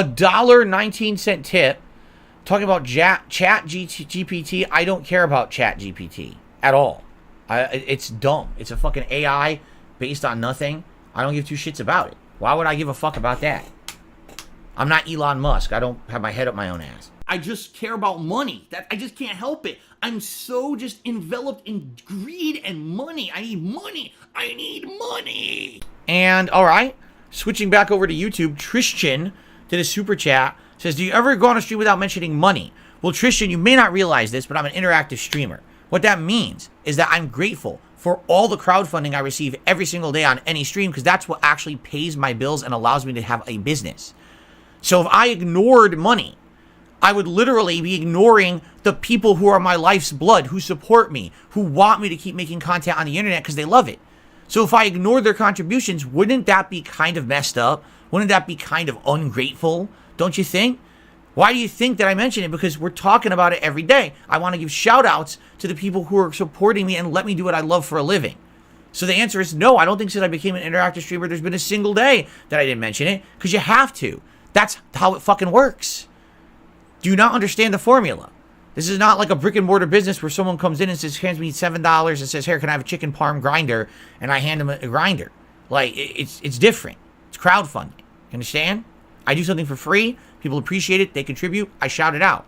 $1.19 tip talking about chat GPT. I don't care about chat GPT at all. It's dumb. It's a fucking AI based on nothing. I don't give two shits about it. Why would I give a fuck about that? I'm not Elon Musk. I don't have my head up my own ass. I just care about money. I just can't help it. I'm so just enveloped in greed and money. I need money. I need money. And all right, switching back over to YouTube, Tristan did a super chat. Says, do you ever go on a stream without mentioning money? Well, Tristan, you may not realize this, but I'm an interactive streamer. What that means is that I'm grateful for all the crowdfunding I receive every single day on any stream, because that's what actually pays my bills and allows me to have a business. So if I ignored money, I would literally be ignoring the people who are my life's blood, who support me, who want me to keep making content on the internet because they love it. So if I ignored their contributions, wouldn't that be kind of messed up? Wouldn't that be kind of ungrateful? Don't you think? Why do you think that I mention it? Because we're talking about it every day. I want to give shout outs to the people who are supporting me and let me do what I love for a living. So the answer is no. I don't think since I became an interactive streamer, there's been a single day that I didn't mention it, because you have to. That's how it fucking works. Do you not understand the formula? This is not like a brick and mortar business where someone comes in and says, hands me $7 and says, here, can I have a chicken parm grinder? And I hand them a grinder. Like, it's different. It's crowdfunding. You understand? I do something for free. People appreciate it. They contribute. I shout it out.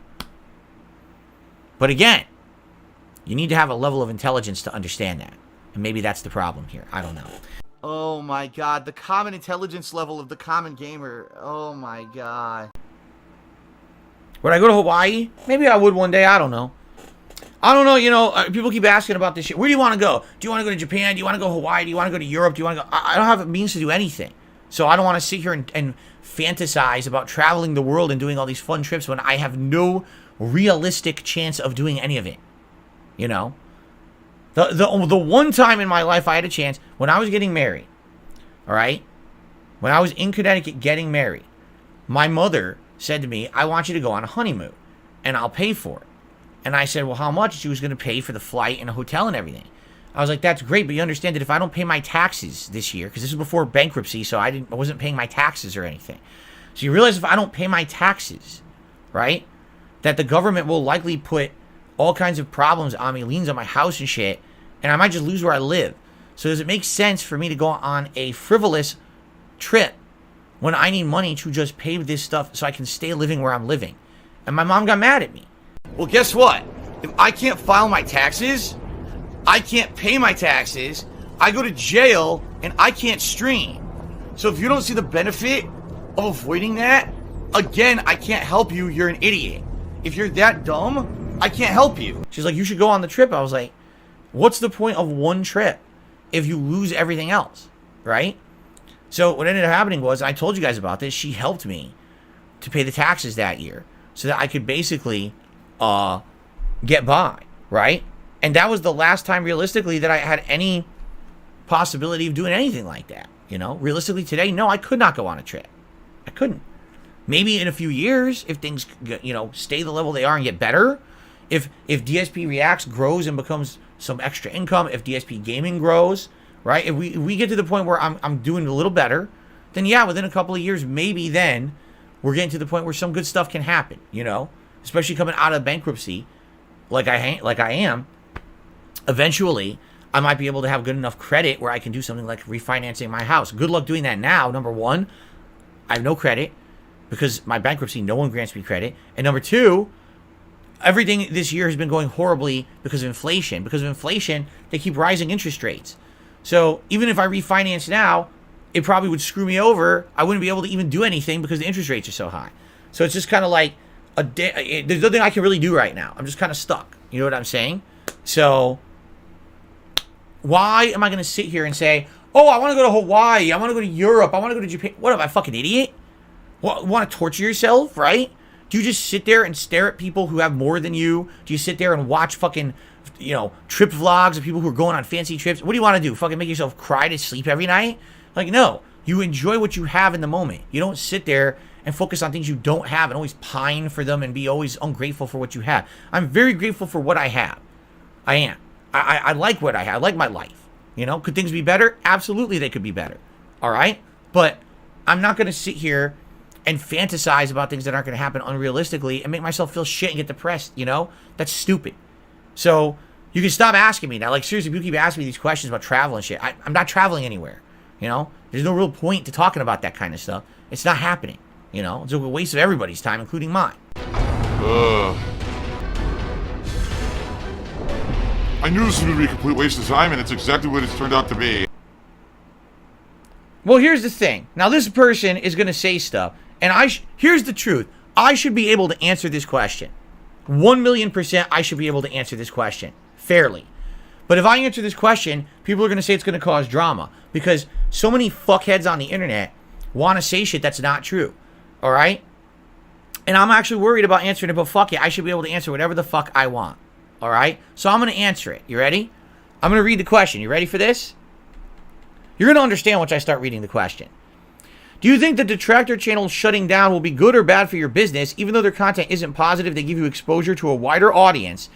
But again, you need to have a level of intelligence to understand that. And maybe that's the problem here. I don't know. Oh my God. The common intelligence level of the common gamer. Oh my God. Would I go to Hawaii? Maybe I would one day. I don't know. I don't know. You know, people keep asking about this shit. Where do you want to go? Do you want to go to Japan? Do you want to go to Hawaii? Do you want to go to Europe? Do you want to go? I don't have the means to do anything. So I don't want to sit here and fantasize about traveling the world and doing all these fun trips when I have no realistic chance of doing any of it. You know? The one time in my life I had a chance, when I was getting married, all right? When I was in Connecticut getting married, my mother said to me, I want you to go on a honeymoon, and I'll pay for it. And I said, well, how much? She was going to pay for the flight and a hotel and everything. I was like, that's great, but you understand that if I don't pay my taxes this year, because this was before bankruptcy, so I wasn't paying my taxes or anything. So you realize if I don't pay my taxes, right, that the government will likely put all kinds of problems on me, liens on my house and shit, and I might just lose where I live. So does it make sense for me to go on a frivolous trip when I need money to just pay this stuff so I can stay living where I'm living? And my mom got mad at me. Well, guess what? If I can't file my taxes, I can't pay my taxes, I go to jail, and I can't stream. So if you don't see the benefit of avoiding that, again, I can't help you. You're an idiot. If you're that dumb, I can't help you. She's like, you should go on the trip. I was like, what's the point of one trip if you lose everything else, right? So what ended up happening was, I told you guys about this, she helped me to pay the taxes that year so that I could basically get by, right? And that was the last time, realistically, that I had any possibility of doing anything like that. You know, realistically today, no, I could not go on a trip. I couldn't. Maybe in a few years, if things, you know, stay the level they are and get better, if DSP Reacts grows and becomes some extra income, if DSP Gaming grows, right? If we get to the point where I'm doing a little better, then yeah, within a couple of years, maybe then we're getting to the point where some good stuff can happen, you know, especially coming out of bankruptcy, like I am. Eventually, I might be able to have good enough credit where I can do something like refinancing my house. Good luck doing that now. Number one, I have no credit because my bankruptcy, no one grants me credit. And number two, everything this year has been going horribly because of inflation. Because of inflation, they keep rising interest rates. So even if I refinance now, it probably would screw me over. I wouldn't be able to even do anything because the interest rates are so high. So it's just kind of like there's nothing I can really do right now. I'm just kind of stuck. You know what I'm saying? So why am I going to sit here and say, oh, I want to go to Hawaii, I want to go to Europe, I want to go to Japan? What, am I a fucking idiot? Want to torture yourself, right? Do you just sit there and stare at people who have more than you? Do you sit there and watch fucking, you know, trip vlogs of people who are going on fancy trips? What do you want to do? Fucking make yourself cry to sleep every night? Like, no. You enjoy what you have in the moment. You don't sit there and focus on things you don't have and always pine for them and be always ungrateful for what you have. I'm very grateful for what I have. I am. I like what I have. I like my life. You know, could things be better? Absolutely, they could be better. All right? But I'm not going to sit here and fantasize about things that aren't going to happen unrealistically and make myself feel shit and get depressed, you know? That's stupid. So you can stop asking me now. Like, seriously, people keep asking me these questions about travel and shit. I'm not traveling anywhere, you know? There's no real point to talking about that kind of stuff. It's not happening, you know? It's a waste of everybody's time, including mine. I knew this was going to be a complete waste of time, and it's exactly what it's turned out to be. Well, here's the thing. Now, this person is going to say stuff, and here's the truth. I should be able to answer this question. 1,000,000% I should be able to answer this question fairly. But if I answer this question, people are going to say it's going to cause drama because so many fuckheads on the internet want to say shit that's not true. All right? And I'm actually worried about answering it, but fuck it. I should be able to answer whatever the fuck I want. All right? So I'm going to answer it. You ready? I'm going to read the question. You ready for this? You're going to understand once I start reading the question. Do you think the Detractor channel shutting down will be good or bad for your business? Even though their content isn't positive, they give you exposure to a wider audience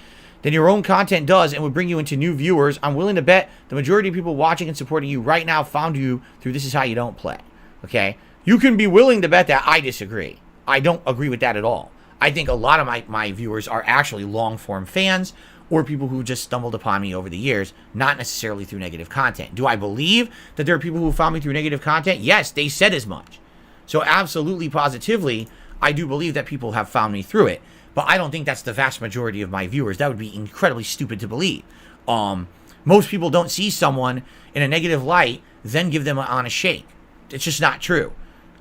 than your own content does and would bring you into new viewers. I'm willing to bet the majority of people watching and supporting you right now found you through This Is How You Don't Play. Okay? You can be willing to bet that. I disagree. I don't agree with that at all. I think a lot of my viewers are actually long-form fans or people who just stumbled upon me over the years, not necessarily through negative content. Do I believe that there are people who found me through negative content? Yes, they said as much. So absolutely, positively, I do believe that people have found me through it. But I don't think that's the vast majority of my viewers. That would be incredibly stupid to believe. Most people don't see someone in a negative light, then give them an honest shake. It's just not true.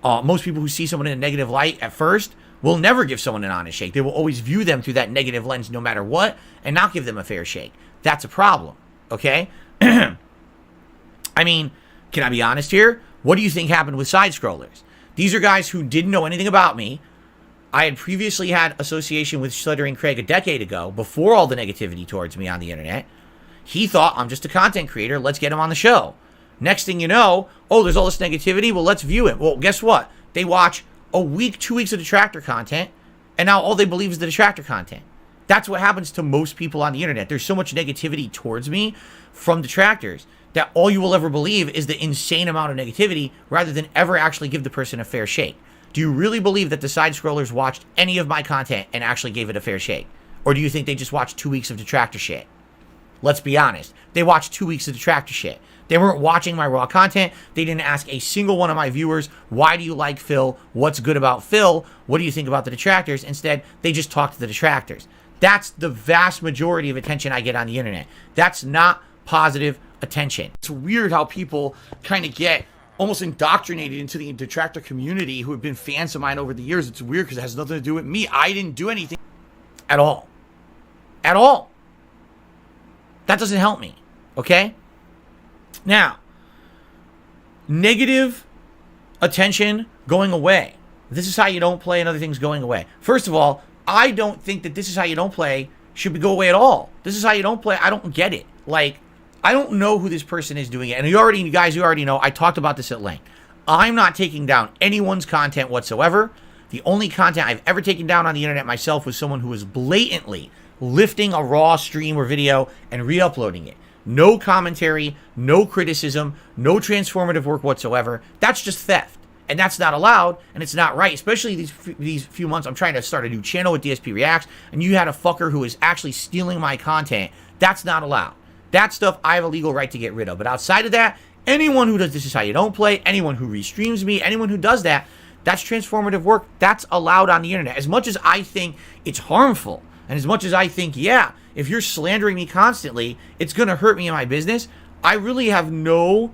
Most people who see someone in a negative light at first will never give someone an honest shake. They will always view them through that negative lens no matter what and not give them a fair shake. That's a problem, okay? I mean, can I be honest here? What do you think happened with side scrollers? These are guys who didn't know anything about me. I had previously had association with Sluttering Craig a decade ago, before all the negativity towards me on the internet. He thought, I'm just a content creator, let's get him on the show. Next thing you know, oh, there's all this negativity, well, let's view it. Well, guess what? They watch a week, 2 weeks of Detractor content, and now all they believe is the Detractor content. That's what happens to most people on the internet. There's so much negativity towards me from detractors that all you will ever believe is the insane amount of negativity rather than ever actually give the person a fair shake. Do you really believe that the side scrollers watched any of my content and actually gave it a fair shake? Or do you think they just watched 2 weeks of Detractor shit? Let's be honest. They watched 2 weeks of Detractor shit. They weren't watching my raw content. They didn't ask a single one of my viewers, why do you like Phil? What's good about Phil? What do you think about the detractors? Instead, they just talk to the detractors. That's the vast majority of attention I get on the internet. That's not positive attention. It's weird how people kind of get almost indoctrinated into the detractor community who have been fans of mine over the years. It's weird because it has nothing to do with me. I didn't do anything at all. At all. That doesn't help me. Okay? Now, negative attention going away. This Is How You Don't Play and other things going away. First of all, I don't think that This Is How You Don't Play should go away at all. This Is How You Don't Play, I don't get it. Like, I don't know who this person is doing it. And you guys already know, I talked about this at length. I'm not taking down anyone's content whatsoever. The only content I've ever taken down on the internet myself was someone who was blatantly lifting a raw stream or video and re-uploading it. No commentary, no criticism, no transformative work whatsoever. That's just theft. And that's not allowed, and it's not right. Especially these few months, I'm trying to start a new channel with DSP Reacts, and you had a fucker who is actually stealing my content. That's not allowed. That stuff I have a legal right to get rid of. But outside of that, anyone who does This Is How You Don't Play, anyone who restreams me, anyone who does that, that's transformative work. That's allowed on the internet. As much as I think it's harmful, and as much as I think, yeah, if you're slandering me constantly, it's going to hurt me in my business, I really have no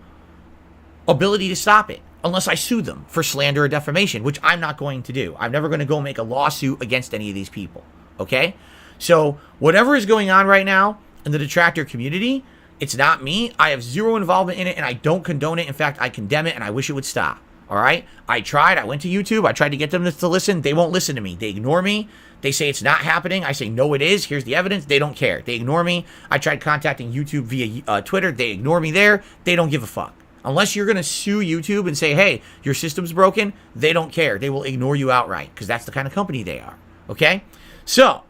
ability to stop it unless I sue them for slander or defamation, which I'm not going to do. I'm never going to go make a lawsuit against any of these people, okay? So whatever is going on right now in the detractor community, it's not me. I have zero involvement in it, and I don't condone it. In fact, I condemn it, and I wish it would stop, all right? I tried. I went to YouTube. I tried to get them to listen. They won't listen to me. They ignore me. They say it's not happening. I say, no, it is. Here's the evidence. They don't care. They ignore me. I tried contacting YouTube via Twitter. They ignore me there. They don't give a fuck. Unless you're going to sue YouTube and say, hey, your system's broken, they don't care. They will ignore you outright because that's the kind of company they are. Okay? So,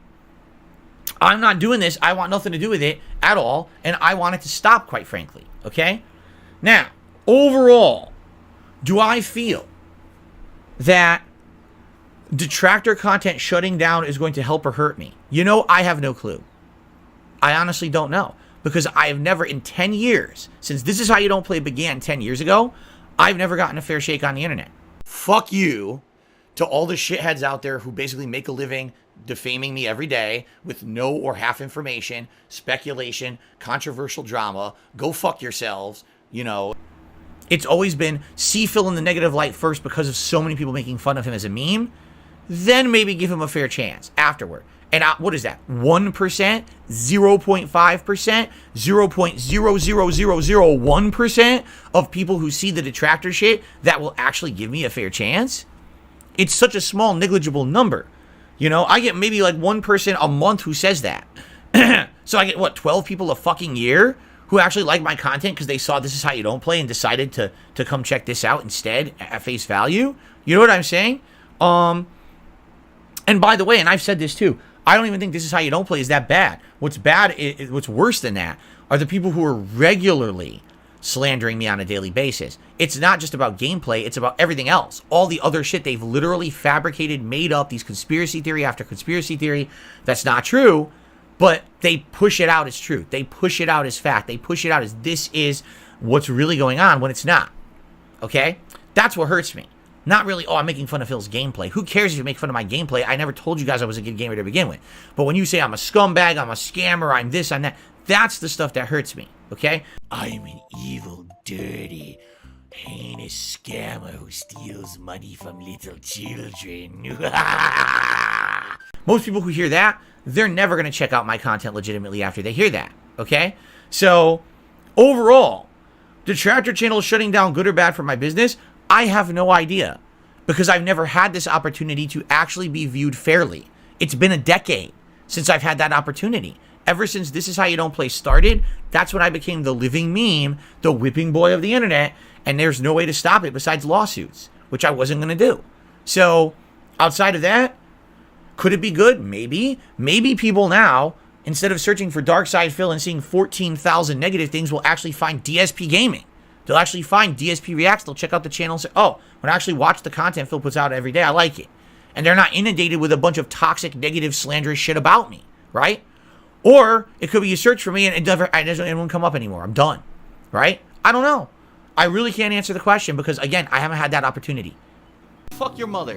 I'm not doing this. I want nothing to do with it at all. And I want it to stop, quite frankly. Okay? Now, overall, do I feel that Detractor content shutting down is going to help or hurt me? You know, I have no clue. I honestly don't know. Because I have never in 10 years, since This Is How You Don't Play began 10 years ago, I've never gotten a fair shake on the internet. Fuck you to all the shitheads out there who basically make a living defaming me every day with no or half information, speculation, controversial drama. Go fuck yourselves, you know. It's always been see Phil in the negative light first because of so many people making fun of him as a meme, then maybe give him a fair chance afterward. And what is that? 1%? 0.5%? 0.00001% of people who see the detractor shit that will actually give me a fair chance? It's such a small, negligible number. You know, I get maybe like 1% a month who says that. So I get, what, 12 people a fucking year who actually like my content because they saw This Is How You Don't Play and decided to come check this out instead at face value? You know what I'm saying? And by the way, and I've said this too, I don't even think This Is How You Don't Play is that bad. What's what's worse than that are the people who are regularly slandering me on a daily basis. It's not just about gameplay, it's about everything else. All the other shit they've literally fabricated, made up, these conspiracy theory after conspiracy theory that's not true, but they push it out as truth. They push it out as fact. They push it out as this is what's really going on when it's not. Okay? That's what hurts me. Not really, oh, I'm making fun of Phil's gameplay. Who cares if you make fun of my gameplay? I never told you guys I was a good gamer to begin with. But when you say I'm a scumbag, I'm a scammer, I'm this, I'm that, that's the stuff that hurts me, okay? I'm an evil, dirty, heinous scammer who steals money from little children. Most people who hear that, they're never going to check out my content legitimately after they hear that, okay? So, overall, Detractor channel is shutting down good or bad for my business? I have no idea because I've never had this opportunity to actually be viewed fairly. It's been a decade since I've had that opportunity. Ever since This Is How You Don't Play started, that's when I became the living meme, the whipping boy of the internet, and there's no way to stop it besides lawsuits, which I wasn't going to do. So, outside of that, could it be good? Maybe. Maybe people now, instead of searching for Dark Side Phil and seeing 14,000 negative things, will actually find DSP Gaming. They'll actually find DSP Reacts. They'll check out the channel and say, oh, when I actually watch the content Phil puts out every day, I like it. And they're not inundated with a bunch of toxic, negative, slanderous shit about me, right? Or it could be you search for me and it doesn't come up anymore. I'm done, right? I don't know. I really can't answer the question because, again, I haven't had that opportunity. Fuck your mother.